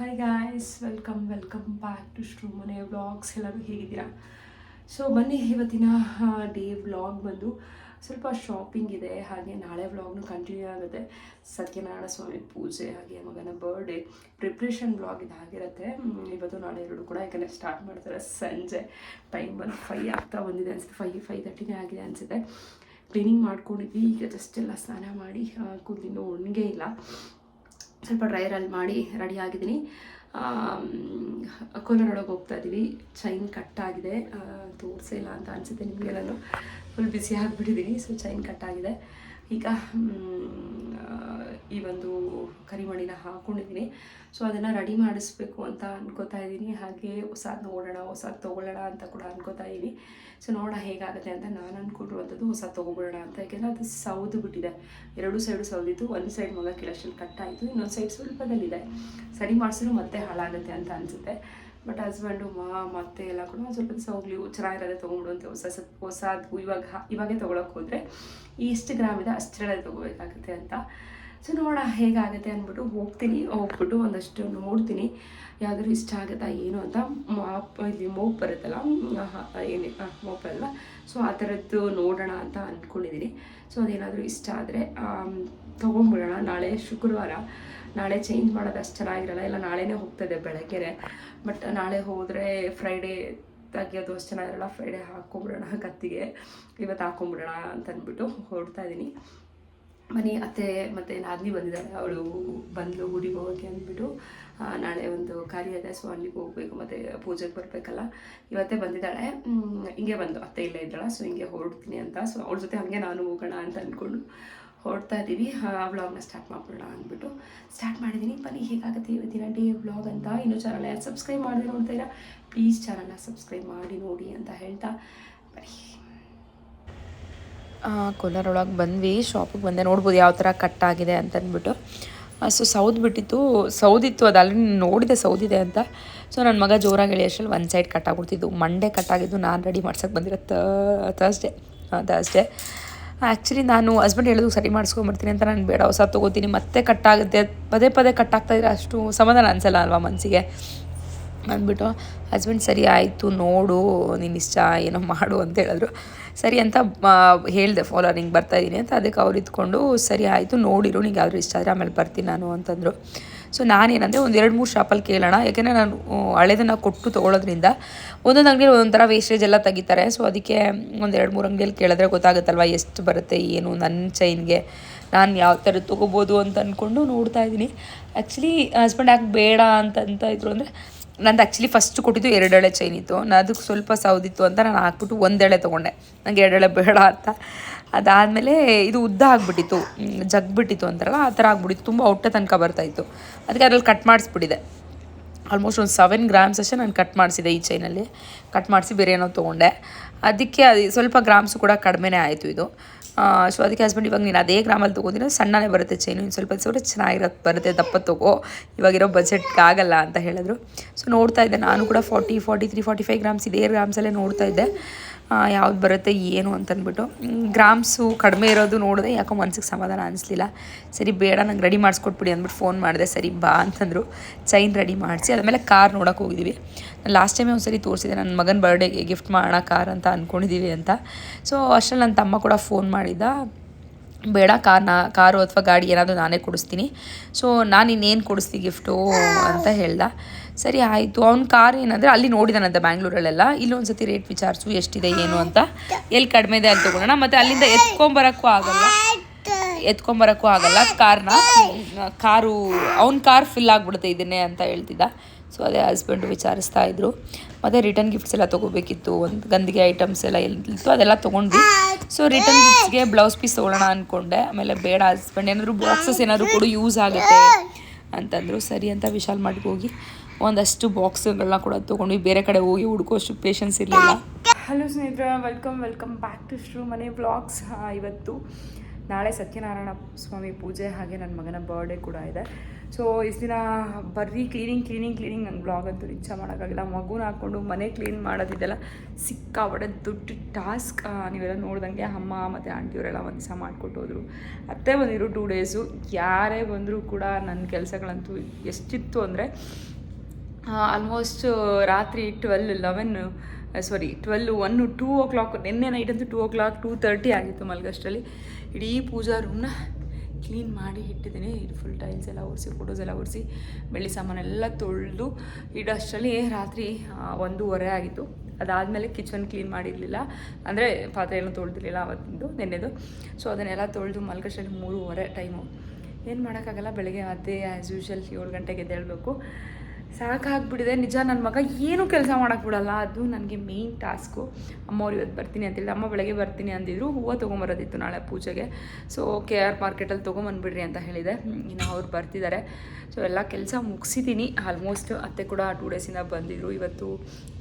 Hi guys, welcome back to ಮನೆ vlogs. ಎಲ್ಲರೂ ಹೇಗಿದ್ದೀರಾ? ಸೊ ಬನ್ನಿ, ಇವತ್ತಿನ ಡೇ ವ್ಲಾಗ್ ಬಂದು ಸ್ವಲ್ಪ ಶಾಪಿಂಗ್ ಇದೆ, ಹಾಗೆ ನಾಳೆ ವ್ಲಾಗ್ನು ಕಂಟಿನ್ಯೂ ಆಗುತ್ತೆ. ಸತ್ಯನಾರಾಯಣ ಸ್ವಾಮಿ ಪೂಜೆ ಹಾಗೆ ಮಗನ ಬರ್ಡೇ ಪ್ರಿಪ್ರೇಷನ್ ವ್ಲಾಗ್ ಇದಾಗಿರುತ್ತೆ. ಇವತ್ತು ನಾಳೆ ಎರಡು ಕೂಡ ಯಾಕಂದರೆ ಸ್ಟಾರ್ಟ್ ಮಾಡ್ತಾರೆ ಸಂಜೆ. ಟೈಮ್ ಬಂದು 5 ಆಗ್ತಾ ಬಂದಿದೆ ಅನಿಸುತ್ತೆ, 5:30 ಆಗಿದೆ ಅನಿಸುತ್ತೆ. ಕ್ಲೀನಿಂಗ್ ಮಾಡ್ಕೊಂಡಿದ್ವಿ, ಈಗ ಜಸ್ಟ್ ಎಲ್ಲ ಸ್ನಾನ ಮಾಡಿ ಕೂದಲಿನ್ನೂ ಒಣಗೇ ಇಲ್ಲ, ಸ್ವಲ್ಪ ಡ್ರೈರಲ್ಲಿ ಮಾಡಿ ರೆಡಿ ಆಗಿದ್ದೀನಿ. ಕೋಲಾರೊಳಗೆ ಹೋಗ್ತಾ ಇದ್ದೀವಿ. ಚೈನ್ ಕಟ್ಟಾಗಿದೆ, ತೋರಿಸೇ ಇಲ್ಲ ಅಂತ ಅನಿಸುತ್ತೆ ನಿಮಗೆಲ್ಲನೂ. ಫುಲ್ ಬ್ಯುಸಿ ಆಗಿಬಿಟ್ಟಿದ್ದೀನಿ. ಸೊ ಚೈನ್ ಕಟ್ಟಾಗಿದೆ. ಈಗ ಈ ಒಂದು ಕರಿಮಣಿನ ಹಾಕ್ಕೊಂಡಿದ್ದೀನಿ. ಸೊ ಅದನ್ನು ರೆಡಿ ಮಾಡಿಸ್ಬೇಕು ಅಂತ ಅನ್ಕೋತಾ ಇದ್ದೀನಿ. ಹಾಗೆ ಹೊಸದು ನೋಡೋಣ, ಹೊಸದು ತೊಗೊಳ್ಳೋಣ ಅಂತ ಕೂಡ ಅನ್ಕೋತಾ ಇದ್ದೀನಿ. ಸೊ ನೋಡೋಣ ಹೇಗಾಗುತ್ತೆ ಅಂತ. ನಾನು ಅಂದ್ಕೊಂಡಿರುವಂಥದ್ದು ಹೊಸದು ತೊಗೊಬಿಡೋಣ ಅಂತ, ಯಾಕೆಂದರೆ ಅದು ಸೌದು ಬಿಟ್ಟಿದೆ. ಎರಡು ಸೈಡು ಸೌದಿತ್ತು, ಒಂದು ಸೈಡ್ ಮಗ ಕೆಳಷ್ಟಲ್ಲಿ ಕಟ್ಟಾಯಿತು, ಇನ್ನೊಂದು ಸೈಡ್ ಸ್ವಲ್ಪದಲ್ಲಿದೆ. ಸರಿ ಮಾಡಿಸಿದ್ರು ಮತ್ತೆ ಹಾಳಾಗುತ್ತೆ ಅಂತ ಅನಿಸುತ್ತೆ. ಬಟ್ ಹಸ್ಬೆಂಡು ಮತ್ತೆ ಎಲ್ಲ ಕೂಡ ಒಂದು ಸ್ವಲ್ಪ ದಿವಸ ಹೋಗ್ಲಿ, ಚೆನ್ನಾಗಿರೋದೇ ತೊಗೊಂಬಿಡುವಂತೆ. ಹೊಸದು ಇವಾಗೇ ತೊಗೊಳಕ್ಕೆ ಹೋದರೆ ಎಷ್ಟು ಗ್ರಾಮ್ ಇದೆ ಅಷ್ಟರಲ್ಲೇ ತೊಗೋಬೇಕಾಗುತ್ತೆ ಅಂತ. ಸೊ ನೋಡೋಣ ಹೇಗಾಗುತ್ತೆ ಅಂದ್ಬಿಟ್ಟು ಹೋಗ್ಬಿಟ್ಟು ಒಂದಷ್ಟು ನೋಡ್ತೀನಿ, ಯಾವ್ದಾದ್ರು ಇಷ್ಟ ಆಗುತ್ತಾ ಏನು ಅಂತ. ಇಲ್ಲಿ ಮೋಪ್ ಬರುತ್ತಲ್ಲ, ಮೋಪ್ ಅಲ್ವಾ, ಸೊ ಆ ಥರದ್ದು ನೋಡೋಣ ಅಂತ ಅಂದ್ಕೊಂಡಿದ್ದೀನಿ. ಸೊ ಅದೇನಾದರೂ ಇಷ್ಟ ಆದರೆ ತೊಗೊಂಬಿಡೋಣ. ನಾಳೆ ಶುಕ್ರವಾರ, ನಾಳೆ ಚೇಂಜ್ ಮಾಡೋದು ಅಷ್ಟು ಚೆನ್ನಾಗಿರಲ್ಲ, ಎಲ್ಲ ನಾಳೆನೇ ಹೋಗ್ತದೆ ಬೆಳಗ್ಗೆನೆ. ಬಟ್ ನಾಳೆ ಹೋದರೆ ಫ್ರೈಡೇ ತೆಗಿಯೋದು ಅಷ್ಟು ಚೆನ್ನಾಗಿರಲ್ಲ. ಫ್ರೈಡೇ ಹಾಕ್ಕೊಂಬಿಡೋಣ ಕತ್ತಿಗೆ, ಇವತ್ತು ಹಾಕ್ಕೊಂಬಿಡೋಣ ಅಂತ ಅಂದ್ಬಿಟ್ಟು ಹೊರಡ್ತಾ ಇದ್ದೀನಿ. ಮನೆ ಅತ್ತೆ ಮತ್ತು ನಾದಿನಿ ಬಂದಿದ್ದಾರೆ, ಅವಳು ಬಂದು ಗುಡಿಗೆ ಹೋಗೋಕ್ಕೆ ಅಂದ್ಬಿಟ್ಟು. ನಾಳೆ ಒಂದು ಕಾರ್ಯ ಇದೆ, ಸೊ ಅಲ್ಲಿಗೆ ಹೋಗಬೇಕು, ಮತ್ತು ಪೂಜೆಗೆ ಬರಬೇಕಲ್ಲ. ಇವತ್ತೇ ಬಂದಿದ್ದಾಳೆ, ಹಿಂಗೆ ಬಂದು ಅತ್ತೆ ಇಲ್ಲೇ ಇದ್ದಾಳೆ. ಸೊ ಹಿಂಗೆ ಹೊರಡ್ತೀನಿ ಅಂತ. ಸೊ ಅವಳ ಜೊತೆ ಹಾಗೆ ನಾನು ಹೋಗೋಣ ಅಂತ ಅಂದ್ಕೊಂಡು ಹೊರಡ್ತಾ ಇದ್ದೀವಿ. ವ್ಲಾಗ್ನ ಸ್ಟಾರ್ಟ್ ಮಾಡ್ಬಿಡೋಣ ಅಂದ್ಬಿಟ್ಟು ಸ್ಟಾರ್ಟ್ ಮಾಡಿದ್ದೀನಿ. ಬನ್ನಿ ಹೇಗಾಗುತ್ತೆ ಇವತ್ತಿನ ಡೇ ವ್ಲಾಗ್ ಅಂತ. ಇನ್ನೂ ಚಾನಲ್ನ ಯಾರು ಸಬ್ಸ್ಕ್ರೈಬ್ ಮಾಡಿದ್ರೆ ನೋಡ್ತಾ ಇದ್ದೀರಾ, ಪ್ಲೀಸ್ ಚಾನಲ್ನ ಸಬ್ಸ್ಕ್ರೈಬ್ ಮಾಡಿ ನೋಡಿ ಅಂತ ಹೇಳ್ತಾ ಬನ್ನಿ. ಕೋಲಾರೊಳಗೆ ಬಂದ್ವಿ, ಶಾಪಿಗೆ ಬಂದೆ. ನೋಡ್ಬೋದು ಯಾವ ಥರ ಕಟ್ಟಾಗಿದೆ ಅಂತಂದ್ಬಿಟ್ಟು. ಸೊ ಸೌದಿತ್ತು, ಅದು ಅಲ್ಲಿ ನೋಡಿದೆ ಸೌದಿದೆ ಅಂತ. ಸೊ ನನ್ನ ಮಗ ಜೋರಾಗಿ ಎಳೆಯಷ್ಟರಲ್ಲಿ ಒಂದು ಸೈಡ್ ಕಟ್ಟಾಗ್ಬಿಡ್ತಿದ್ದು. ಮಂಡೇ ಕಟ್ಟಾಗಿದ್ದು, ನಾನು ರೆಡಿ ಮಾಡ್ಸೋಕ್ಕೆ ಬಂದಿರೋ ಥರ್ಸ್ಡೇ. ಆ್ಯಕ್ಚುಲಿ ನಾನು ಹಸ್ಬೆಂಡ್ ಹೇಳಿದ್ರು ಸರಿ ಮಾಡಿಸ್ಕೊಂಬರ್ತೀನಿ ಅಂತ. ನಾನು ಬೇಡ, ಹೊಸ ತೊಗೋತೀನಿ, ಮತ್ತೆ ಕಟ್ಟಾಗುತ್ತೆ, ಪದೇ ಕಟ್ಟಾಗ್ತಾಯಿದ್ರೆ ಅಷ್ಟು ಸಮಾಧಾನ ಅನಿಸಲ್ಲ ಅಲ್ವಾ ಮನಸ್ಸಿಗೆ ಅಂದ್ಬಿಟ್ಟು. ಹಸ್ಬೆಂಡ್ ಸರಿ ಆಯಿತು ನೋಡು, ನಿನ್ನ ಇಷ್ಟ ಏನೋ ಮಾಡು ಅಂತ ಹೇಳಿದ್ರು. ಸರಿ ಅಂತ ಹೇಳಿದೆ, ಹಿಂಗೆ ಬರ್ತಾಯಿದ್ದೀನಿ ಅಂತ. ಅದಕ್ಕೆ ಅವ್ರು ಇದ್ಕೊಂಡು ಸರಿ ಆಯಿತು ನೋಡಿರು, ನಿಂಗೆ ಯಾವ್ದು ಇಷ್ಟ ಆದರೆ ಆಮೇಲೆ ಬರ್ತೀನಿ ನಾನು ಅಂತಂದರು. ಸೊ ನಾನೇನಂದರೆ ಒಂದು 2-3 ಶಾಪಲ್ಲಿ ಕೇಳೋಣ, ಯಾಕೆಂದರೆ ನಾನು ಹಳೇದನ್ನು ಕೊಟ್ಟು ತೊಗೊಳೋದ್ರಿಂದ ಒಂದೊಂದು ಅಂಗಡಿಯಲ್ಲಿ ಒಂದೊಂಥರ ವೇಸ್ಟೇಜ್ ಎಲ್ಲ ತೆಗಿತಾರೆ. ಸೊ ಅದಕ್ಕೆ ಒಂದು 2-3 ಅಂಗಡಿಯಲ್ಲಿ ಕೇಳಿದ್ರೆ ಗೊತ್ತಾಗುತ್ತಲ್ವ ಎಷ್ಟು ಬರುತ್ತೆ ಏನು. ನನ್ನ ಚೈನ್ಗೆ ನಾನು ಯಾವ ಥರ ತೊಗೋಬೋದು ಅಂತ ಅಂದ್ಕೊಂಡು ನೋಡ್ತಾ ಇದ್ದೀನಿ. ಆ್ಯಕ್ಚುಲಿ ಹಸ್ಬೆಂಡ್ ಯಾಕೆ ಬೇಡ ಅಂತ ಇದ್ರು ಅಂದರೆ, ನಂದು ಆ್ಯಕ್ಚುಲಿ ಫಸ್ಟ್ ಕೊಟ್ಟಿದ್ದು 2 ಎಳೆ ಚೈನ್ ಇತ್ತು. ಅದಕ್ಕೆ ಸ್ವಲ್ಪ ಸೌದಿತ್ತು ಅಂತ ನಾನು ಹಾಕ್ಬಿಟ್ಟು 1 ಎಳೆ ತೊಗೊಂಡೆ, ನನಗೆ 2 ಎಳೆ ಬೇಡ ಅಂತ. ಅದಾದಮೇಲೆ ಇದು ಉದ್ದ ಆಗಿಬಿಟ್ಟಿತ್ತು, ಜಗ್ಬಿಟ್ಟಿತ್ತು ಅಂತಾರಲ್ಲ ಆ ಥರ ಆಗ್ಬಿಟ್ಟಿತ್ತು, ತುಂಬ ಹೊಟ್ಟೆ ತನಕ ಬರ್ತಾಯಿತ್ತು. ಅದಕ್ಕೆ ಅದ್ರಲ್ಲಿ ಕಟ್ ಮಾಡಿಸ್ಬಿಟ್ಟಿದೆ. ಆಲ್ಮೋಸ್ಟ್ ಒಂದು 7 ಗ್ರಾಮ್ಸ್ ಅಷ್ಟೇ ನಾನು ಕಟ್ ಮಾಡಿಸಿದೆ ಈ ಚೈನಲ್ಲಿ. ಕಟ್ ಮಾಡಿಸಿ ಬೇರೆ ಏನೋ ತೊಗೊಂಡೆ. ಅದಕ್ಕೆ ಅದು ಸ್ವಲ್ಪ ಗ್ರಾಮ್ಸು ಕೂಡ ಕಡಿಮೆನೇ ಆಯಿತು ಇದು. ಸೊ ಅದಕ್ಕೆ ಹಸ್ಬೆಂಡ್, ಇವಾಗ ನೀನು ಅದೇ ಗ್ರಾಮಲ್ಲಿ ತೊಗೊಂಡಿರೋ ಸಣ್ಣನೇ ಬರುತ್ತೆ ಚೈನು, ಇನ್ನು ಸ್ವಲ್ಪ ಚೆನ್ನಾಗಿರೋದು ಬರುತ್ತೆ, ದಪ್ಪ ತೊಗೋ, ಇವಾಗಿರೋ ಬಜೆಟ್ಗೆ ಆಗಲ್ಲ ಅಂತ ಹೇಳಿದ್ರು. ಸೊ ನೋಡ್ತಾ ಇದ್ದೆ ನಾನು ಕೂಡ 40, 43, 45 ಗ್ರಾಮ್ಸ್ ಇದೇ ಗ್ರಾಮ್ಸಲ್ಲೇ ನೋಡ್ತಾ ಇದ್ದೆ ಯಾವ್ದು ಬರುತ್ತೆ ಏನು ಅಂತಂದ್ಬಿಟ್ಟು. ಗ್ರಾಮ್ಸು ಕಡಿಮೆ ಇರೋದು ನೋಡಿದೆ, ಯಾಕೋ ಮನ್ಸಿಗೆ ಸಮಾಧಾನ ಅನಿಸ್ಲಿಲ್ಲ. ಸರಿ ಬೇಡ, ನಂಗೆ ರೆಡಿ ಮಾಡಿಸ್ಕೊಟ್ಬಿಡಿ ಅಂದ್ಬಿಟ್ಟು ಫೋನ್ ಮಾಡಿದೆ. ಸರಿ ಬಾ ಅಂತಂದರು. ಚೈನ್ ರೆಡಿ ಮಾಡಿಸಿ ಆದಮೇಲೆ ಕಾರ್ ನೋಡೋಕೆ ಹೋಗಿದ್ದೀವಿ. ನಾನು ಲಾಸ್ಟ್ ಟೈಮೇ ಒಂದು ಸರಿ ತೋರಿಸಿದೆ, ನನ್ನ ಮಗನ ಬರ್ಡೇಗೆ ಗಿಫ್ಟ್ ಮಾಡೋಣ ಕಾರ್ ಅಂತ ಅಂದ್ಕೊಂಡಿದ್ದೀವಿ ಅಂತ. ಸೊ ಅಷ್ಟರಲ್ಲಿ ನನ್ನ ತಮ್ಮ ಕೂಡ ಫೋನ್ ಮಾಡಿದ್ದ, ಬೇಡ ಕಾರು ಅಥವಾ ಗಾಡಿ ಏನಾದರೂ ನಾನೇ ಕೊಡಿಸ್ತೀನಿ, ಸೊ ನಾನು ಇನ್ನೇನು ಕೊಡಿಸ್ತೀನಿ ಗಿಫ್ಟು ಅಂತ ಹೇಳ್ದ. ಸರಿ ಆಯಿತು. ಅವ್ನ ಕಾರ್ ಏನಂದರೆ ಅಲ್ಲಿ ನೋಡಿದಾನಂತೆ ಬ್ಯಾಂಗ್ಳೂರಲ್ಲೆಲ್ಲ, ಇಲ್ಲೊಂದು ಸತಿ ರೇಟ್ ವಿಚಾರಿಸು ಎಷ್ಟಿದೆ ಏನು ಅಂತ, ಎಲ್ಲಿ ಕಡಿಮೆ ಇದೆ ಅಲ್ಲಿ ತೊಗೊಳ್ಳೋಣ, ಮತ್ತು ಅಲ್ಲಿಂದ ಎತ್ಕೊಂಬರೋಕ್ಕೂ ಆಗಲ್ಲ ಕಾರು ಅವ್ನ ಕಾರ್ ಫಿಲ್ ಆಗಿಬಿಡುತ್ತೆ ಇದನ್ನೇ ಅಂತ ಹೇಳ್ತಿದ್ದ. ಸೊ ಅದೇ ಹಸ್ಬೆಂಡು ವಿಚಾರಿಸ್ತಾ ಇದ್ರು. ಮತ್ತು ರಿಟರ್ನ್ ಗಿಫ್ಟ್ಸ್ ಎಲ್ಲ ತೊಗೋಬೇಕಿತ್ತು, ಒಂದು ಗಂದಿಗೆ ಐಟಮ್ಸ್ ಎಲ್ಲ ಎಲ್ಲಿತ್ತು ಅದೆಲ್ಲ ತೊಗೊಂಡ್ವಿ. ಸೊ ರಿಟರ್ನ್ ಗಿಫ್ಟ್ಸ್ಗೆ ಬ್ಲೌಸ್ ಪೀಸ್ ತೊಗೊಳ್ಳೋಣ ಅಂದ್ಕೊಂಡೆ. ಆಮೇಲೆ ಬೇಡ, ಹಸ್ಬೆಂಡ್ ಏನಾದರೂ ಬಾಕ್ಸಸ್ ಏನಾದರೂ ಕೊಡು, ಯೂಸ್ ಆಗುತ್ತೆ ಅಂತಂದರು. ಸರಿ ಅಂತ ವಿಶಾಲ್ ಮಾರ್ಟ್ಗೆ ಹೋಗಿ ಒಂದಷ್ಟು ಬಾಕ್ಸ್ಗಳನ್ನ ಕೂಡ ತೊಗೊಂಡ್ವಿ. ಬೇರೆ ಕಡೆ ಹೋಗಿ ಹುಡ್ಕೋಷ್ಟು ಪೇಷನ್ಸ್ ಇರಲಿಲ್ಲ. ಹಲೋ ಸ್ನೇಹಿತರೆ, ವೆಲ್ಕಮ್ ಬ್ಯಾಕ್ ಟು ಮನೆ ವ್ಲಾಗ್ಸ್. ಇವತ್ತು ನಾಳೆ ಸತ್ಯನಾರಾಯಣ ಸ್ವಾಮಿ ಪೂಜೆ ಹಾಗೆ ನನ್ನ ಮಗನ ಬರ್ಡೇ ಕೂಡ ಇದೆ. ಸೊ ಇಷ್ಟು ದಿನ ಬರೀ ಕ್ಲೀನಿಂಗ್ ನಂಗೆ ಬ್ಲಾಗ್ ಅಂತೂ ನಿಜ ಮಾಡೋಕ್ಕಾಗಿಲ್ಲ. ಮಗುನ ಹಾಕ್ಕೊಂಡು ಮನೆ ಕ್ಲೀನ್ ಮಾಡೋದಿದೆಲ್ಲ ಸಿಕ್ಕಾಬಡೆ ದೊಡ್ಡ ಟಾಸ್ಕ್. ನೀವೆಲ್ಲ ನೋಡ್ದಂಗೆ ಅಮ್ಮ ಮತ್ತು ಆಂಟಿಯವರೆಲ್ಲ ಒಂದು ದಿವಸ ಮಾಡಿಕೊಟ್ಟು ಹೋದರು. ಅತ್ತೆ ಬಂದಿರು 2 ಡೇಸು. ಯಾರೇ ಬಂದರೂ ಕೂಡ ನನ್ನ ಕೆಲಸಗಳಂತೂ ಎಷ್ಟಿತ್ತು ಅಂದರೆ ಆಲ್ಮೋಸ್ಟ್ ರಾತ್ರಿ 12, 1, 2 o'clock, ನಿನ್ನೆ ನೈಟ್ ಅಂತೂ 2 o'clock 2:30 ಆಗಿತ್ತು ಮಲ್ಗಷ್ಟರಲ್ಲಿ. ಇಡೀ ಪೂಜಾ ರೂಮ್ನ ಕ್ಲೀನ್ ಮಾಡಿ ಇಟ್ಟಿದ್ದೀನಿ. ಇದು ಫುಲ್ ಟೈಲ್ಸ್ ಎಲ್ಲ ಒರೆಸಿ, ಫೋಟೋಸ್ ಎಲ್ಲ ಒರೆಸಿ, ಬೆಳ್ಳಿ ಸಾಮಾನೆಲ್ಲ ತೊಳೆದು ಇಡೋಷ್ಟರಲ್ಲಿ ರಾತ್ರಿ 1:30 ಆಗಿತ್ತು. ಅದಾದಮೇಲೆ ಕಿಚನ್ ಕ್ಲೀನ್ ಮಾಡಿರಲಿಲ್ಲ, ಅಂದರೆ ಪಾತ್ರೆ ಏನೂ ತೊಳೆದಿರಲಿಲ್ಲ ಅವತ್ತಿಂದು, ನೆನ್ನೆದು. ಸೊ ಅದನ್ನೆಲ್ಲ ತೊಳೆದು ಮಲ್ಗಷ್ಟರಲ್ಲಿ 3:30 ಟೈಮು. ಏನು ಮಾಡೋಕ್ಕಾಗಲ್ಲ, ಬೆಳಗ್ಗೆ ಅದೇ ಆ್ಯಸ್ ಯೂಶ್ವಲ್ 7 ಗಂಟೆಗೆ ಎದ್ದೇಳಬೇಕು. ಸಾಕಾಗ್ಬಿಟ್ಟಿದೆ ನಿಜ. ನನ್ನ ಮಗ ಏನೂ ಕೆಲಸ ಮಾಡೋಕ್ಕೆ ಬಿಡಲ್ಲ, ಅದು ನನಗೆ ಮೇಯ್ನ್ ಟಾಸ್ಕು. ಅಮ್ಮವ್ರು ಇವತ್ತು ಬರ್ತೀನಿ ಅಂತೇಳಿದ್ರೆ, ಅಮ್ಮ ಬೆಳಗ್ಗೆ ಬರ್ತೀನಿ ಅಂದಿದ್ರು. ಹೂವು ತೊಗೊಂಬರೋದಿತ್ತು ನಾಳೆ ಪೂಜೆಗೆ. ಸೊ KR ಮಾರ್ಕೆಟಲ್ಲಿ ತೊಗೊಂಬಂದ್ಬಿಡ್ರಿ ಅಂತ ಹೇಳಿದೆ. ಇನ್ನು ಅವ್ರು ಬರ್ತಿದ್ದಾರೆ. ಸೊ ಎಲ್ಲ ಕೆಲಸ ಮುಗಿಸಿದ್ದೀನಿ ಆಲ್ಮೋಸ್ಟ್. ಅತ್ತೆ ಕೂಡ 2 ಡೇಸಿಂದ ಬಂದಿದ್ರು. ಇವತ್ತು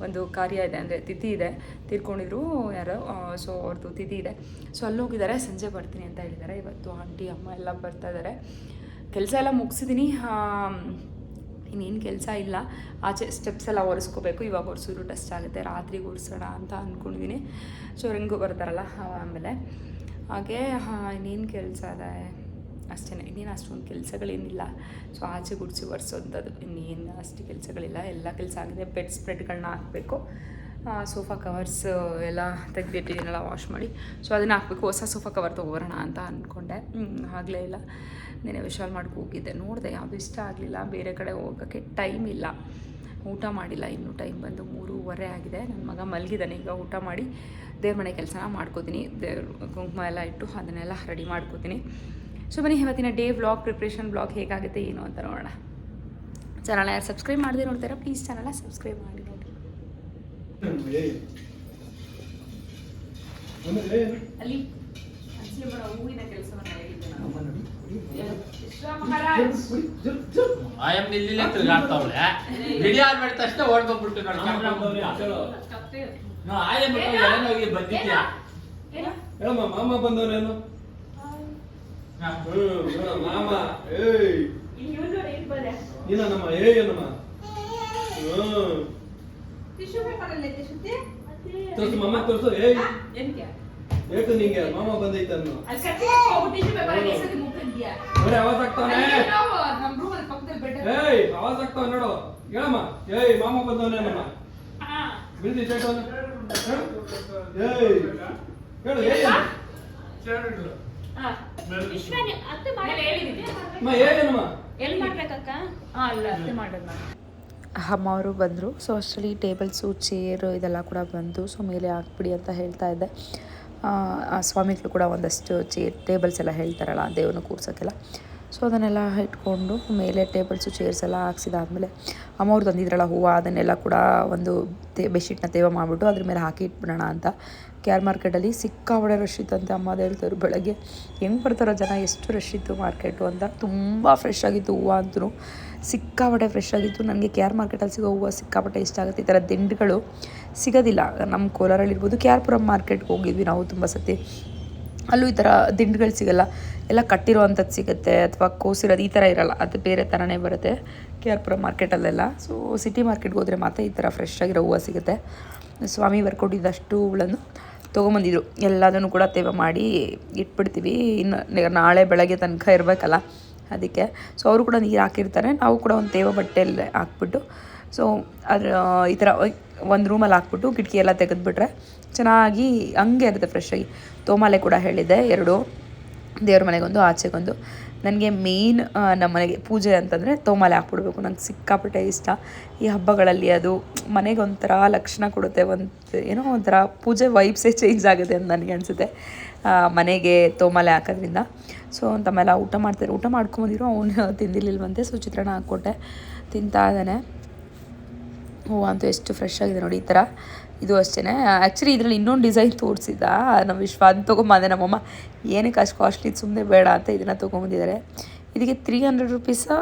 ಒಂದು ಕಾರ್ಯ ಇದೆ, ಅಂದರೆ ತಿಥಿ ಇದೆ, ತೀರ್ಕೊಂಡಿದ್ರು ಯಾರೋ. ಸೊ ಅವ್ರದ್ದು ತಿಥಿ ಇದೆ. ಸೊ ಅಲ್ಲಿ ಹೋಗಿದ್ದಾರೆ, ಸಂಜೆ ಬರ್ತೀನಿ ಅಂತ ಹೇಳಿದ್ದಾರೆ. ಇವತ್ತು ಆಂಟಿ ಅಮ್ಮ ಎಲ್ಲ ಬರ್ತಾ ಇದ್ದಾರೆ. ಕೆಲಸ ಎಲ್ಲ ಮುಗಿಸಿದ್ದೀನಿ. ಇನ್ನೇನು ಕೆಲಸ ಇಲ್ಲ. ಆಚೆ ಸ್ಟೆಪ್ಸ್ ಎಲ್ಲ ಒರೆಸ್ಕೋಬೇಕು. ಇವಾಗ ಒರೆಸಿದ್ರು ಡಸ್ಟ್ ಆಗುತ್ತೆ, ರಾತ್ರಿಗೆ ಒರೆಸೋಣ ಅಂತ ಅಂದ್ಕೊಂಡಿದ್ದೀನಿ. ಸೊ ರಿಂಗು ಬರ್ತಾರಲ್ಲ ಆಮೇಲೆ. ಹಾಗೆ ಇನ್ನೇನು ಕೆಲಸ ಇದೆ ಅಷ್ಟೇ, ಇನ್ನೇನು ಅಷ್ಟೊಂದು ಕೆಲಸಗಳೇನಿಲ್ಲ. ಸೊ ಆಚೆ ಗುಡಿಸಿ ಒರೆಸೋಂಥದ್ದು, ಇನ್ನೇನು ಅಷ್ಟು ಕೆಲಸಗಳಿಲ್ಲ. ಎಲ್ಲ ಕೆಲಸ ಆಗಿದೆ. ಬೆಡ್ ಸ್ಪ್ರೆಡ್ಗಳನ್ನ ಹಾಕಬೇಕು. ಸೋಫಾ ಕವರ್ಸ್ ಎಲ್ಲ ತೆಗೆದಿಟ್ಟಿದ್ದೀನಲ್ಲ ವಾಶ್ ಮಾಡಿ. ಸೊ ಅದನ್ನು ಹಾಕಬೇಕು. ಹೊಸ ಸೋಫಾ ಕವರ್ ತೊಗೊಬರೋಣ ಅಂತ ಅಂದ್ಕೊಂಡೆ, ಆಗಲೇ ಇಲ್ಲ. ನೆನೆ ವಿಶಾಲ್ ಮಾಡ್ಕೊ ಹೋಗಿದ್ದೆ, ನೋಡಿದೆ, ಯಾವುದು ಇಷ್ಟ ಆಗಲಿಲ್ಲ. ಬೇರೆ ಕಡೆ ಹೋಗೋಕ್ಕೆ ಟೈಮ್ ಇಲ್ಲ. ಊಟ ಮಾಡಿಲ್ಲ ಇನ್ನೂ, ಟೈಮ್ ಬಂದು 3:30 ಆಗಿದೆ. ನನ್ನ ಮಗ ಮಲಗಿದ್ದಾನೆ. ಈಗ ಊಟ ಮಾಡಿ ದೇವ್ರ ಮನೆ ಕೆಲಸನ ಮಾಡ್ಕೋತೀನಿ. ದೇವ್ರ ಕುಂಕುಮ ಎಲ್ಲ ಇಟ್ಟು ಅದನ್ನೆಲ್ಲ ರೆಡಿ ಮಾಡ್ಕೋತೀನಿ. ಸೊ ಬನ್ನಿ ಇವತ್ತಿನ ಡೇ ವ್ಲಾಗ್, ಪ್ರಿಪ್ರೇಷನ್ ವ್ಲಾಗ್ ಹೇಗಾಗುತ್ತೆ ಏನು ಅಂತ ನೋಡೋಣ. ಚಾನಲ್ ಯಾರು ಸಬ್ಸ್ಕ್ರೈಬ್ ಮಾಡದೆ ನೋಡ್ತಾರಾ, ಪ್ಲೀಸ್ ಚಾನಲ್ನ ಸಬ್ಸ್ಕ್ರೈಬ್ ಮಾಡಿ ನೋಡಿ. ಅಲ್ಲಿ ಹೂವಿನ ಕೆಲಸವನ್ನು ಆಯಮ್ಮ ಇಲ್ಲಿ ತಿರುಗಾಡ್ತಾವಳೆ. ವಿಡಿಯೋ ಆಡ್ಬಿಟ್ಟ ತಕ್ಷಣ ಓಡ್ಕೊಂಡ್ಬಿಟ್ಟು ಬಂದಿದ್ಯಾ? ಹೇಳಮ್ಮ, ಮಾಮ ಬಂದವನೇನು? ಮಾಮ ಏನಮ್ಮ? ಏನಮ್ಮ? ತೋರ್ಸು ಮಾಮ, ತೋರ್ಸು. ಏಟು ನಿಂಗೆ ಮಾಮ ಬಂದೈತನ್ನು ಆವಾಜ್ ಆಗ್ತಾವನೆ. ಆವಾಜ್ ಆಗ್ತಾವ ನೋಡು. ಹೇಳಮ್ಮ, ಮಾಮ ಬಂದವನೇ ನಮ್ಮ ಬಿಲ್ದಿ ಚೇಟವನು. ಹೇಳು ಅಮ್ಮ ಅವರು ಬಂದರು. ಸೊ ಅಷ್ಟರಲ್ಲಿ ಟೇಬಲ್ಸು, ಚೇರು ಇದೆಲ್ಲ ಕೂಡ ಬಂತು. ಸೊ ಮೇಲೆ ಹಾಕ್ಬಿಡಿ ಅಂತ ಹೇಳ್ತಾ ಇದ್ದೆ. ಆ ಸ್ವಾಮಿಗಳು ಕೂಡ ಒಂದಷ್ಟು ಟೇಬಲ್ಸ್ ಎಲ್ಲ ಹೇಳ್ತಾರಲ್ಲ ದೇವ್ರನ್ನ ಕೂರ್ಸೋಕ್ಕೆಲ್ಲ. ಸೊ ಅದನ್ನೆಲ್ಲ ಇಟ್ಕೊಂಡು ಮೇಲೆ ಟೇಬಲ್ಸು, ಚೇರ್ಸ್ ಎಲ್ಲ ಹಾಕ್ಸಿದಾದ್ಮೇಲೆ ಅಮ್ಮವ್ರು ತಂದಿದ್ರಲ್ಲ ಹೂವು, ಅದನ್ನೆಲ್ಲ ಕೂಡ ಒಂದು ಬೆಡ್ಶೀಟ್ನ ತೇವ ಮಾಡಿಬಿಟ್ಟು ಅದ್ರ ಮೇಲೆ ಹಾಕಿ ಇಟ್ಬಿಡೋಣ ಅಂತ. KR ಮಾರ್ಕೆಟಲ್ಲಿ ಸಿಕ್ಕಾಬಡೆ ರಶ್ ಇತ್ತಂತೆ. ಅಮ್ಮ ಅದು ಹೇಳ್ತಾರೆ, ಬೆಳಗ್ಗೆ ಹೆಂಗೆ ಬರ್ತಾರೋ ಜನ, ಎಷ್ಟು ರಶ್ ಇತ್ತು ಮಾರ್ಕೆಟು ಅಂತ. ತುಂಬ ಫ್ರೆಶ್ ಆಗಿತ್ತು ಹೂವು ಅಂತೂ, ಸಿಕ್ಕಾಬಟ್ಟೆ ಫ್ರೆಶ್ ಆಗಿತ್ತು. ನನಗೆ KR ಮಾರ್ಕೆಟಲ್ಲಿ ಸಿಗೋ ಹೂವು ಸಿಕ್ಕಾಬಟ್ಟೆ ಇಷ್ಟ ಆಗುತ್ತೆ. ಈ ಥರ ದಿಂಡುಗಳು ಸಿಗೋದಿಲ್ಲ ನಮ್ಮ ಕೋಲಾರಲ್ಲಿರ್ಬೋದು. KR ಮಾರ್ಕೆಟ್ಗೆ ಹೋಗಿದ್ವಿ ನಾವು ತುಂಬ ಸತಿ. ಅಲ್ಲೂ ಈ ಥರ ದಿಂಡುಗಳು ಸಿಗೋಲ್ಲ, ಎಲ್ಲ ಕಟ್ಟಿರೋ ಅಂಥದ್ದು ಸಿಗುತ್ತೆ, ಅಥವಾ ಕೋಸಿರೋದು ಈ ಥರ ಇರೋಲ್ಲ, ಅದು ಬೇರೆ ಥರನೇ ಬರುತ್ತೆ KR ಮಾರ್ಕೆಟಲ್ಲೆಲ್ಲ. ಸೊ ಸಿಟಿ ಮಾರ್ಕೆಟ್ಗೆ ಹೋದರೆ ಮಾತ್ರ ಈ ಥರ ಫ್ರೆಶ್ ಆಗಿರೋ ಹೂವು ಸಿಗುತ್ತೆ. ಸ್ವಾಮಿ ಬರ್ಕೊಟ್ಟಿದ್ದಷ್ಟು ಹೂಗಳನ್ನು ತೊಗೊಂಬಂದಿದ್ರು. ಎಲ್ಲದನ್ನು ಕೂಡ ತೇವ ಮಾಡಿ ಇಟ್ಬಿಡ್ತೀವಿ. ಇನ್ನು ನಾಳೆ ಬೆಳಗ್ಗೆ ತನಕ ಇರಬೇಕಲ್ಲ, ಅದಕ್ಕೆ. ಸೊ ಅವರು ಕೂಡ ನೀರು ಹಾಕಿರ್ತಾರೆ, ನಾವು ಕೂಡ ಒಂದು ತೇವ ಬಟ್ಟೆಯಲ್ಲಿ ಹಾಕ್ಬಿಟ್ಟು, ಸೊ ಅದ್ರ ಈ ಥರ ಒಂದು ರೂಮಲ್ಲಿ ಹಾಕ್ಬಿಟ್ಟು ಕಿಟಕಿ ಎಲ್ಲ ತೆಗೆದುಬಿಟ್ರೆ ಚೆನ್ನಾಗಿ ಹಂಗೆ ಇರುತ್ತೆ ಫ್ರೆಶ್ಶಾಗಿ. ತೋಮಾಲೆ ಕೂಡ ಹೇಳಿದ್ದೆ, 2 ದೇವ್ರ ಮನೆಗೊಂದು ಆಚೆಗೊಂದು. ನನಗೆ ಮೇಯ್ನ್ ನಮ್ಮ ಮನೆಗೆ ಪೂಜೆ ಅಂತಂದರೆ ತೋಮಾಲೆ ಹಾಕ್ಬಿಡ್ಬೇಕು. ನಂಗೆ ಸಿಕ್ಕಾಪಟ್ಟೆ ಇಷ್ಟ. ಈ ಹಬ್ಬಗಳಲ್ಲಿ ಅದು ಮನೆಗೆ ಒಂಥರ ಲಕ್ಷಣ ಕೊಡುತ್ತೆ, ಏನೋ ಒಂಥರ ಪೂಜೆ ವೈಬ್ಸೇ ಚೇಂಜ್ ಆಗುತ್ತೆ ಅಂತ ನನಗೆ ಅನಿಸುತ್ತೆ ಮನೆಗೆ ತೋಮಾಲೆ ಹಾಕೋದ್ರಿಂದ. ಸೊ ಅಂತಮೆಲ್ಲ ಊಟ ಮಾಡ್ತಾರೆ. ಊಟ ಮಾಡ್ಕೊಂಬಂದಿರು, ಅವನು ತಿಂದಿರ್ಲಿಲ್ವಂತೆ. ಸೊ ಚಿತ್ರಾನ್ನ ಹಾಕ್ಕೊಟ್ಟೆ, ತಿಂತಾ ಇದ್ದಾನೆ. ಹೂವು ಅಂತೂ ಎಷ್ಟು ಫ್ರೆಶ್ ಆಗಿದೆ ನೋಡಿ. ಈ ಥರ ಇದು ಅಷ್ಟೇ. ಆ್ಯಕ್ಚುಲಿ ಇದರಲ್ಲಿ ಇನ್ನೊಂದು ಡಿಸೈನ್ ತೋರಿಸಿದ್ದ ನಮ್ಮ ವಿಶ್ವ, ಅದು ತೊಗೊಂಬಂದೆ. ನಮ್ಮಮ್ಮ ಏನಕ್ಕೆ ಅಷ್ಟು ಕಾಸ್ಟ್ಲಿ, ಸುಮ್ಮನೆ ಬೇಡ ಅಂತ ಇದನ್ನು ತೊಗೊಂಬಂದಿದ್ದಾರೆ. ಇದಕ್ಕೆ 300 ರೂಪೀಸಾ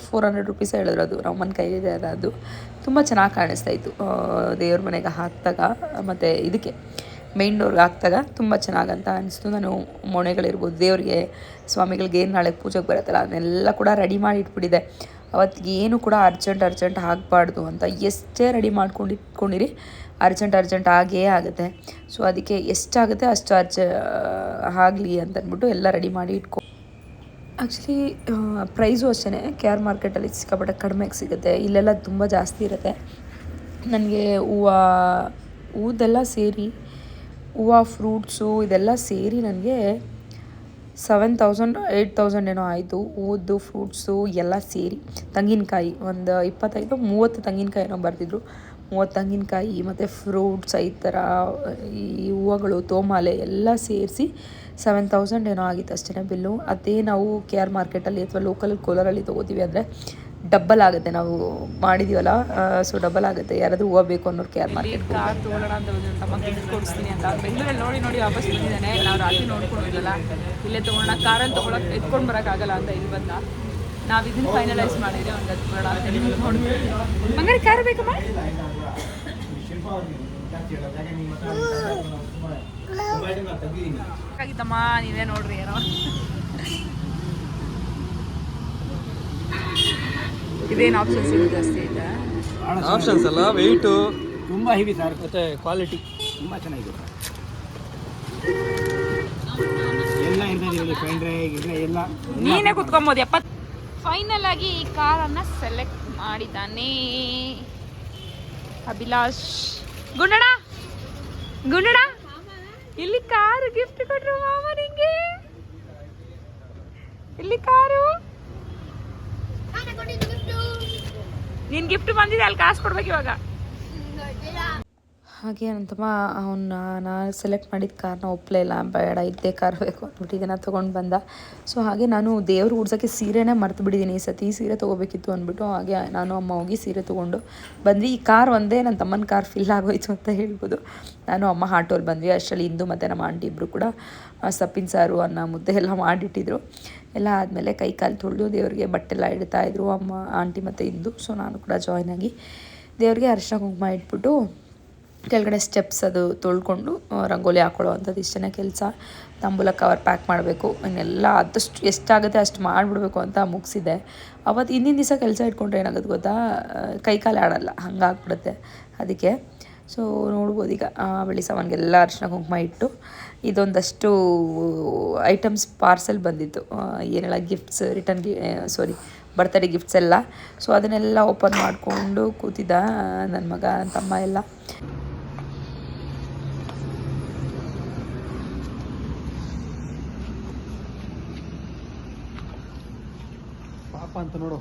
400 ರೂಪೀಸಾ ಹೇಳಿದ್ರು. ಅದು ನಮ್ಮನ ಕೈಲಿದೆ ಅದು ತುಂಬ ಚೆನ್ನಾಗಿ ಕಾಣಿಸ್ತಾ ಇತ್ತು ದೇವ್ರ ಮನೆಗೆ ಹಾಕಿದಾಗ. ಮತ್ತು ಇದಕ್ಕೆ ಮೈನ್ ಡೋರ್ಗೆ ಹಾಕ್ದಾಗ ತುಂಬ ಚೆನ್ನಾಗಂತ ಅನಿಸ್ತು. ನಾನು ಮೊಣೆಗಳಿರ್ಬೋದು, ದೇವರಿಗೆ ಸ್ವಾಮಿಗಳಿಗೆ ಏನು ನಾಳೆ ಪೂಜೆಗೆ ಬರುತ್ತಲ್ಲ ಅದನ್ನೆಲ್ಲ ಕೂಡ ರೆಡಿ ಮಾಡಿ ಇಟ್ಬಿಟ್ಟಿದೆ. ಅವತ್ತಿಗೆ ಏನು ಕೂಡ ಅರ್ಜೆಂಟ್ ಆಗಬಾರ್ದು ಅಂತ. ಎಷ್ಟೇ ರೆಡಿ ಮಾಡ್ಕೊಂಡು ಇಟ್ಕೊಂಡಿರಿ ಅರ್ಜೆಂಟ್ ಆಗೇ ಆಗುತ್ತೆ. ಸೊ ಅದಕ್ಕೆ ಎಷ್ಟಾಗುತ್ತೆ ಅಷ್ಟು ಆಗಲಿ ಅಂತಂದ್ಬಿಟ್ಟು ಎಲ್ಲ ರೆಡಿ ಮಾಡಿ ಆ್ಯಕ್ಚುಲಿ ಪ್ರೈಸು ಅಷ್ಟೇ KR ಮಾರ್ಕೆಟಲ್ಲಿ ಸಿಕ್ಕಾಪಟ್ಟೆ ಕಡಿಮೆಗೆ ಸಿಗುತ್ತೆ. ಇಲ್ಲೆಲ್ಲ ತುಂಬ ಜಾಸ್ತಿ ಇರುತ್ತೆ. ನನಗೆ ಹೂದೆಲ್ಲ ಸೇರಿ ಹೂವು ಫ್ರೂಟ್ಸು ಇದೆಲ್ಲ ಸೇರಿ ನನಗೆ 7,000 8,000 ಏನೋ ಆಯಿತು. ಹೂವು ಫ್ರೂಟ್ಸು ಎಲ್ಲ ಸೇರಿ. ತೆಂಗಿನಕಾಯಿ ಒಂದು 25-30 ತೆಂಗಿನಕಾಯಿ ಏನೋ ಬರ್ತಿದ್ರು. 30 ತೆಂಗಿನಕಾಯಿ ಮತ್ತು ಫ್ರೂಟ್ಸ್ ಈ ಥರ ಈ ಹೂವುಗಳು ತೋಮಾಲೆ ಎಲ್ಲ ಸೇರಿಸಿ 7,000 ಏನೋ ಆಗಿತ್ತು ಅಷ್ಟೇ ಬಿಲ್ಲು. ಅದೇ ನಾವು KR ಮಾರ್ಕೆಟಲ್ಲಿ ಅಥವಾ ಲೋಕಲ್ ಕೋಲಾರಲ್ಲಿ ತೊಗೋತೀವಿ ಅಂದರೆ ಡಬ್ಬಲ್ ಆಗುತ್ತೆ. ನಾವು ಮಾಡಿದ್ದೀವಲ್ಲ, ಸೊ ಡಬಲ್ ಆಗುತ್ತೆ. ಯಾರಾದರೂ ಹೂವು ಬೇಕು ಅನ್ನೋರು KR ಮಾರ್ಕೆಟ್ ಕಾರ್ ತೊಗೊಳ್ಳೋಣ ಅಂತ ಬಂದು ತಮ್ಮ ಕೊಡಿಸ್ತೀನಿ ಅಂತ ಬೆಂಗಳೂರಲ್ಲಿ ನೋಡಿ ವಾಪಸ್ ಬಂದಿದ್ದಾನೆ. ನಾವು ರಾತ್ರಿ ನೋಡ್ಕೊಂಡಿದ್ದಲ್ಲ, ಇಲ್ಲೇ ತೊಗೊಳ್ಳೋಣ, ಕಾರಲ್ಲಿ ತೊಗೊಳಕ್ಕೆ ಎತ್ಕೊಂಡು ಬರೋಕ್ಕಾಗಲ್ಲ ಅಂತ ಇಲ್ಲಿ ಬಂದ. ನಾವು ಇದನ್ನು ಫೈನಲೈಸ್ ಮಾಡಿದ್ರೆ ಒಂದು ಹತ್ಕೊಳ್ಳೋಣ ಅಂತ ನೋಡ್ತೀವಿ. ಹಂಗಾರೆ ಕಾರ್ ಬೇಕಮ್ಮ? ಆಗಿತ್ತಮ್ಮ, ನೀವೇ ನೋಡ್ರಿ ಏನೋ. ಇದೇನು ಆಪ್ಷನ್ಸ್ ಇದೆ ಜಾಸ್ತಿ ಇದೆ? ಆಪ್ಷನ್ಸ್ ಅಲ್ಲ, ವೆಯ್ಟು ತುಂಬ ಹೆವಿ ಸರ್, ಮತ್ತು ಕ್ವಾಲಿಟಿ ತುಂಬ ಚೆನ್ನಾಗಿದೆ. ಎಲ್ಲ ಇರ್ತದೆ, ಫ್ರೆಂಡ್ ಡ್ರೈವ್ ಎಲ್ಲ ನೀನೇ ಕುತ್ಕೊಬೋದು. 70 ಫೈನಲ್ ಆಗಿ ಈ ಕಾರನ್ನು ಸೆಲೆಕ್ಟ್ ಮಾಡಿದ್ದಾನೆ ಅಭಿಲಾಷ್. ಗುಂಡಣ ಇಲ್ಲಿ ಕಾರು ಗಿಫ್ಟ್ ಕೊಟ್ರು ಮಾಮ ನಿಂಗೆ. ಇಲ್ಲಿ ಕಾರು ನೀನು ಗಿಫ್ಟ್ ಬಂದಿದೆ, ಅಲ್ಲಿ ಕಾಸು ಕೊಡ್ಬೇಕು ಇವಾಗ. ಹಾಗೆ ಅಂತಮ್ಮ ಅವನ್ನ ನಾನು ಸೆಲೆಕ್ಟ್ ಮಾಡಿದ ಕಾರ್ನ ಒಪ್ಪಲೇ ಇಲ್ಲ. ಬೇಡ, ಇದ್ದೇ ಕಾರ್ ಬೇಕು ಅಂದ್ಬಿಟ್ಟು ಇದನ್ನು ತೊಗೊಂಡು ಬಂದ. ಸೊ ಹಾಗೆ ನಾನು ದೇವ್ರು ಉಡ್ಸೋಕ್ಕೆ ಸೀರೆನೇ ಮರ್ತು ಬಿಟ್ಟಿದ್ದೀನಿ. ಈ ಸತಿ ಸೀರೆ ತೊಗೋಬೇಕಿತ್ತು ಅಂದ್ಬಿಟ್ಟು ಹಾಗೆ ನಾನು ಅಮ್ಮ ಹೋಗಿ ಸೀರೆ ತೊಗೊಂಡು ಬಂದ್ವಿ. ಈ ಕಾರ್ ಒಂದೇ ನನ್ನ ತಮ್ಮನ ಕಾರ್ ಫಿಲ್ ಆಗೋಯ್ತು ಅಂತ ಹೇಳ್ಬೋದು. ನಾನು ಅಮ್ಮ ಆಟೋಲ್ಲಿ ಬಂದ್ವಿ. ಅಷ್ಟರಲ್ಲಿ ಇಂದು ಮತ್ತು ನಮ್ಮ ಆಂಟಿ ಇಬ್ಬರು ಕೂಡ ಸೊಪ್ಪಿನ ಸಾರು, ಅನ್ನ, ಮುದ್ದೆ ಎಲ್ಲ ಮಾಡಿಟ್ಟಿದ್ರು. ಎಲ್ಲ ಆದಮೇಲೆ ಕೈ ಕಾಲು ತೊಳೆದು ದೇವರಿಗೆ ಬಟ್ಟೆಲ್ಲ ಇಡ್ತಾಯಿದ್ರು ಅಮ್ಮ, ಆಂಟಿ ಮತ್ತು ಇಂದು. ಸೊ ನಾನು ಕೂಡ ಜಾಯ್ನ್ ಆಗಿ ದೇವ್ರಿಗೆ ಅರಿಶಿನ ಕುಂಕುಮ ಇಟ್ಬಿಟ್ಟು ಕೆಳಗಡೆ ಸ್ಟೆಪ್ಸ್ ಅದು ತೊಳ್ಕೊಂಡು ರಂಗೋಲಿ ಹಾಕೊಳ್ಳೋ ಅಂಥದ್ದು ಇಷ್ಟೇ ಕೆಲಸ. ತಾಂಬೂಲ ಕವರ್ ಪ್ಯಾಕ್ ಮಾಡಬೇಕು, ಇನ್ನೆಲ್ಲ ಆದಷ್ಟು ಎಷ್ಟಾಗುತ್ತೆ ಅಷ್ಟು ಮಾಡಿಬಿಡ್ಬೇಕು ಅಂತ ಮುಗಿಸಿದೆ. ಅವತ್ತು ಹಿಂದಿನ ದಿವಸ ಕೆಲಸ ಇಟ್ಕೊಂಡ್ರೆ ಏನಾಗುತ್ತೆ ಗೊತ್ತಾ, ಕೈ ಕಾಲು ಆಡೋಲ್ಲ, ಹಂಗಾಗ್ಬಿಡುತ್ತೆ. ಅದಕ್ಕೆ ಸೊ ನೋಡ್ಬೋದು ಈಗ ಬೆಳ್ಳಿ ಸಾಮಾನಿಗೆಲ್ಲ ಅರಿಶಿನ ಕುಂಕುಮ ಇಟ್ಟು ಇದೊಂದಷ್ಟು ಐಟಮ್ಸ್ ಪಾರ್ಸೆಲ್ ಬಂದಿತ್ತು. ಏನೆಲ್ಲ ಗಿಫ್ಟ್ಸ್ ಬರ್ತ್ಡೇ ಗಿಫ್ಟ್ಸ್ ಎಲ್ಲ. ಸೊ ಅದನ್ನೆಲ್ಲ ಓಪನ್ ಮಾಡಿಕೊಂಡು ಕೂತಿದ್ದ ನನ್ನ ಮಗ, ತಮ್ಮ ಎಲ್ಲ. ಪಾಪ ಅಂತ ನೋಡು.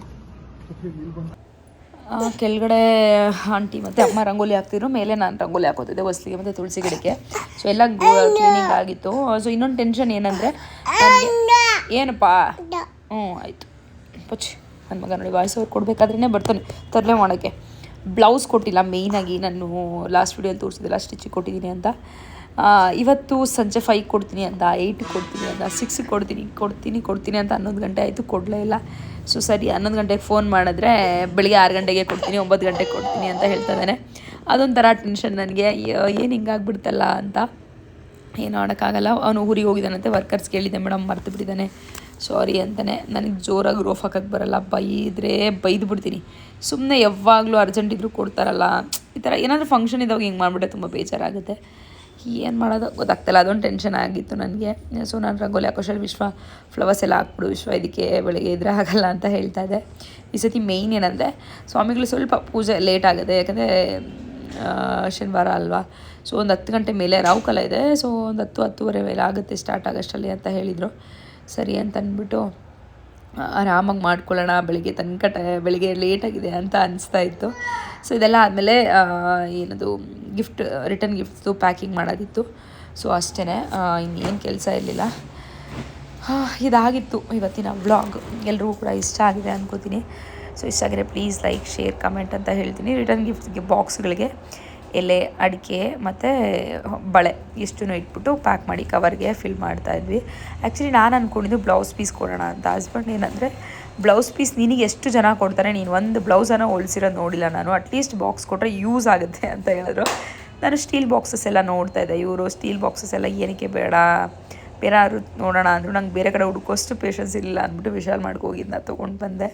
ಕೆಳಗಡೆ ಆಂಟಿ ಮತ್ತು ಅಮ್ಮ ರಂಗೋಲಿ ಹಾಕ್ತಿದ್ರು, ಮೇಲೆ ನಾನು ರಂಗೋಲಿ ಹಾಕೋತಿದ್ದೆ ಹೊಸ್ಲಿಗೆ ಮತ್ತು ತುಳಸಿ ಗಿಡಕ್ಕೆ. ಸೊ ಎಲ್ಲ ಕ್ಲೀನಿಂಗ್ ಆಗಿತ್ತು. ಸೊ ಇನ್ನೊಂದು ಟೆನ್ಷನ್ ಏನಂದರೆ ನನಗೆ ಏನಪ್ಪ ಆಯಿತು ಪುಚ್ ನನ್ನ ಮಗ ನೋಡಿ ವಾಯ್ಸ್ ಅವ್ರು ಕೊಡಬೇಕಾದ್ರೇ ಬರ್ತಾನೆ ತರಲೆ ಮಾಡೋಕ್ಕೆ. ಬ್ಲೌಸ್ ಕೊಟ್ಟಿಲ್ಲ ಮೇಯ್ನಾಗಿ. ನಾನು ಲಾಸ್ಟ್ ವೀಡಿಯೋಲ್ಲಿ ತೋರಿಸಿದ್ದೆಲ್ಲ ಸ್ಟಿಚಿಗೆ ಕೊಟ್ಟಿದ್ದೀನಿ ಅಂತ. ಇವತ್ತು ಸಂಜೆ 5 ಕೊಡ್ತೀನಿ ಅಂತ, 8 ಕೊಡ್ತೀನಿ ಅಂತ, 6 ಕೊಡ್ತೀನಿ ಅಂತ 11 ಗಂಟೆ ಆಯಿತು, ಕೊಡಲೇ ಇಲ್ಲ. ಸೊ ಸರಿ 11 ಗಂಟೆಗೆ ಫೋನ್ ಮಾಡಿದ್ರೆ ಬೆಳಿಗ್ಗೆ 6 ಗಂಟೆಗೆ ಕೊಡ್ತೀನಿ, 9 ಗಂಟೆಗೆ ಕೊಡ್ತೀನಿ ಅಂತ ಹೇಳ್ತಾ ಇದ್ದಾನೆ. ಅದೊಂಥರ ಟೆನ್ಷನ್ ನನಗೆ, ಏನು ಹಿಂಗಾಗ್ಬಿಡ್ತಲ್ಲ ಅಂತ. ಏನು ಮಾಡೋಕ್ಕಾಗಲ್ಲ. ಅವನು ಊರಿಗೆ ಹೋಗಿದ್ದಾನಂತೆ, ವರ್ಕರ್ಸ್ ಕೇಳಿದ್ದೆ, ಮೇಡಮ್ ಮರ್ತು ಬಿಟ್ಟಿದ್ದಾನೆ ಸಾರಿ ಅಂತಾನೆ. ನನಗೆ ಜೋರಾಗಿ ರೋಫ್ ಹಾಕೋಕ್ಕೆ ಬರಲ್ಲ, ಬೈದು ಬಿಡ್ತೀನಿ. ಸುಮ್ಮನೆ ಯಾವಾಗಲೂ ಅರ್ಜೆಂಟ್ ಇದ್ದರೂ ಕೊಡ್ತಾರಲ್ಲ, ಈ ಥರ ಏನಾದರೂ ಫಂಕ್ಷನ್ ಇದ್ದಾಗ ಹಿಂಗೆ ಮಾಡಿಬಿಟ್ರೆ ತುಂಬ ಬೇಜಾರಾಗುತ್ತೆ. ಏನು ಮಾಡೋದು ಗೊತ್ತಾಗ್ತಾಯಿಲ್ಲ, ಅದೊಂದು ಟೆನ್ಷನ್ ಆಗಿತ್ತು ನನಗೆ. ಸೊ ನಾನು ರಂಗೋಲಿ ಹಾಕೋಷ್ಟರಲ್ಲಿ ಫ್ಲವರ್ಸ್ ಎಲ್ಲ ಹಾಕ್ಬಿಡು ಇದಕ್ಕೆ ಬೆಳಗ್ಗೆ ಇದ್ರೆ ಆಗಲ್ಲ ಅಂತ ಹೇಳ್ತಾ ಇದ್ದೆ. ಈ ಸತಿ ಮೇಯ್ನ್ ಏನಂದರೆ ಸ್ವಾಮಿಗಳು ಸ್ವಲ್ಪ ಪೂಜೆ ಲೇಟ್ ಆಗುತ್ತೆ, ಯಾಕಂದರೆ ಶನಿವಾರ ಅಲ್ವಾ. ಸೊ ಒಂದು 10 ಗಂಟೆ ಮೇಲೆ ರಾಹುಕಾಲ ಇದೆ. ಸೊ ಒಂದು 10-10:30 ಮೇಲೆ ಆಗುತ್ತೆ ಸ್ಟಾರ್ಟ್ ಆಗೋಷ್ಟರಲ್ಲಿ ಅಂತ ಹೇಳಿದರು. ಸರಿ ಅಂತ ಅಂದ್ಬಿಟ್ಟು ಆರಾಮಾಗಿ ಮಾಡ್ಕೊಳ್ಳೋಣ, ಬೆಳಿಗ್ಗೆ ಲೇಟಾಗಿದೆ ಅಂತ ಅನಿಸ್ತಾ ಇತ್ತು. ಸೊ ಇದೆಲ್ಲ ಆದಮೇಲೆ ಏನದು ರಿಟರ್ನ್ ಗಿಫ್ಟ್ಸು ಪ್ಯಾಕಿಂಗ್ ಮಾಡೋದಿತ್ತು. ಸೊ ಅಷ್ಟೇ, ಇನ್ನೇನು ಕೆಲಸ ಇರಲಿಲ್ಲ. ಇದಾಗಿತ್ತು ಇವತ್ತಿನ ವ್ಲಾಗ್. ಎಲ್ರಿಗೂ ಕೂಡ ಇಷ್ಟ ಆಗಿದೆ ಅಂದ್ಕೋತೀನಿ. ಸೊ ಇಷ್ಟ ಆಗಿದ್ರೆ ಪ್ಲೀಸ್ ಲೈಕ್, ಶೇರ್, ಕಮೆಂಟ್ ಅಂತ ಹೇಳ್ತೀನಿ. ರಿಟರ್ನ್ ಗಿಫ್ಟ್ಗೆ ಬಾಕ್ಸ್ಗಳಿಗೆ ಎಲೆ, ಅಡಿಕೆ ಮತ್ತು ಬಳೆ ಇಷ್ಟೂ ಇಟ್ಬಿಟ್ಟು ಪ್ಯಾಕ್ ಮಾಡಿ ಕವರ್ಗೆ ಫಿಲ್ ಮಾಡ್ತಾಯಿದ್ವಿ. ಆ್ಯಕ್ಚುಲಿ ನಾನು ಅಂದ್ಕೊಂಡಿದ್ದು ಬ್ಲೌಸ್ ಪೀಸ್ ಕೊಡೋಣ ಅಂತ. ಹಸ್ಬೆಂಡ್ ಏನಂದರೆ ಬ್ಲೌಸ್ ಪೀಸ್ ನಿನಗೆ ಎಷ್ಟು ಜನ ಕೊಡ್ತಾರೆ, ನೀನು ಒಂದು ಬ್ಲೌಸನ್ನು ಹೊಲ್ಸಿರೋದು ನೋಡಿಲ್ಲ ನಾನು, ಅಟ್ಲೀಸ್ಟ್ ಬಾಕ್ಸ್ ಕೊಟ್ಟರೆ ಯೂಸ್ ಆಗುತ್ತೆ ಅಂತ ಹೇಳಿದ್ರು. ನಾನು ಸ್ಟೀಲ್ ಬಾಕ್ಸಸ್ ಎಲ್ಲ ನೋಡ್ತಾ ಇದ್ದೆ. ಇವರು ಸ್ಟೀಲ್ ಬಾಕ್ಸಸ್ ಎಲ್ಲ ಏನಕ್ಕೆ ಬೇಡ, ಬೇರೆ ಯಾರು ನೋಡೋಣ ಅಂದರು. ನಂಗೆ ಬೇರೆ ಕಡೆ ಹುಡುಕೋಷ್ಟು ಪೇಷನ್ಸ್ ಇಲ್ಲ ಅಂದ್ಬಿಟ್ಟು ವಿಶಾಲ್ ಮಾಡ್ಕೋಗಿದ್ದು ತೊಗೊಂಡು ಬಂದೆ.